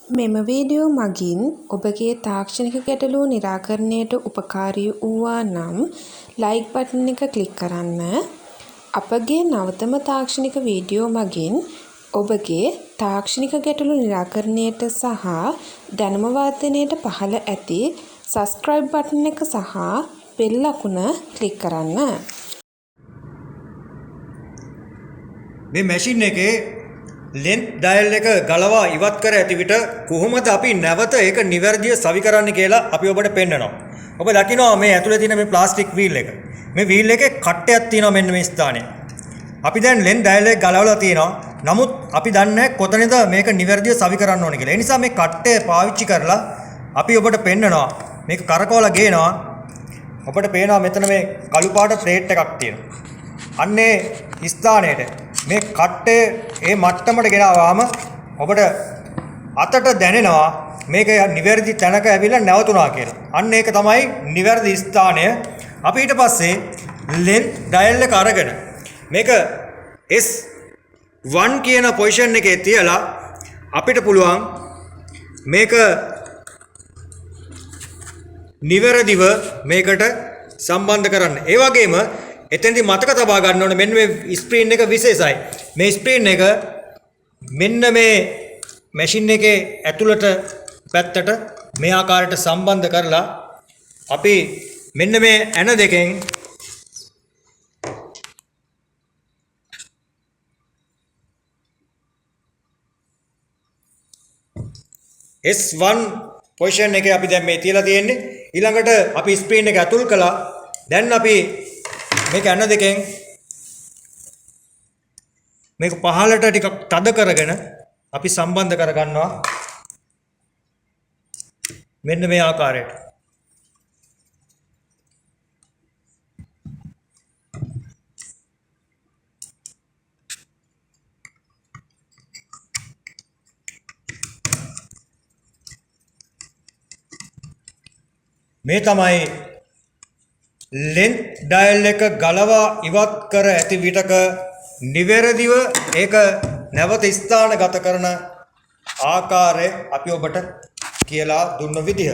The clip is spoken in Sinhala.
මෙම වීඩියෝ මගින් ඔබගේ තාක්ෂණික ගැටලු නිරාකරණයට උපකාරී වූවා නම් ලයික් බටන් එක ක්ලික් කරන්න. අපගේ නවතම තාක්ෂණික වීඩියෝ මගින් ඔබගේ තාක්ෂණික ගැටලු නිරාකරණයට සහ දැනුම වර්ධනයට පහළ ඇති සබ්ස්ක්‍රයිබ් බටන් එක සහ බෙල් අකුණ ක්ලික් කරන්න. මේ මැෂින් එකේ length dial එක ගලවා ඉවත් කර ඇති විට කොහොමද අපි නැවත ඒක නිවැරදිව සවි කරන්න කියලා අපි ඔබට පෙන්නනවා. ඔබ දකිනවා මේ ඇතුලේ තියෙන මේ ප්ලාස්ටික් වීල් එක. මේ වීල් එකේ කට්ටයක් තියෙනවා මෙන්න මේ ස්ථානයේ. අපි දැන් length dial එක ගලවලා තියෙනවා. නමුත් අපි දන්නේ නැහැ කොතනද මේක නිවැරදිව සවි කරන්න ඕනේ කියලා. ඒ නිසා මේ කට්ටය පාවිච්චි කරලා අපි ඔබට පෙන්නනවා. මේක කරකවලා ගේනවා. ඔබට පේනවා මෙතන මේ කළු පාට ප්ලේට් එකක් තියෙනවා. අන්නේ ස්ථානයේට මේ කට්ටේ ඒ මට්ටමට ගෙනාවාම ඔබට අතට දැනෙනවා මේක නිවැරදි තැනක ඇවිල්ලා නැවතුණා කියලා. අන්න ඒක තමයි නිවැරදි ස්ථානය. අපි ඊට පස්සේ length dial එක අරගෙන මේක S1 කියන පොසිෂන් එකේ තියලා අපිට පුළුවන් මේක නිවැරදිව මේකට සම්බන්ධ කරන්න. ඒ වගේම එතෙන්දි මතක තබා ගන්න ඕනේ මෙන්න මේ ස්ක්‍රීන් එක විශේෂයි. මේ ස්ක්‍රීන් එක මෙන්න මේ මැෂින් එකේ ඇතුළට පැත්තට මේ ආකාරයට සම්බන්ධ කරලා අපි මෙන්න මේ ඇන දෙකෙන් S1 පොසිෂන් එකේ අපි දැන් මේ තියලා තියෙන්නේ. ඊළඟට අපි ස්ක්‍රීන් එක ඇතුල් කළා. දැන් අපි මේක ඇන දෙකෙන් මේක පහළට ටිකක් තද කරගෙන අපි සම්බන්ධ කරගන්නවා මෙන්න මේ ආකාරයට. මේ තමයි length dial එක ගලවා ඉවත් කර ඇති විටක නිවැරදිව ඒක නැවත ස්ථානගත කරන ආකාරය අපි ඔබට කියලා දුන්න විදිහ.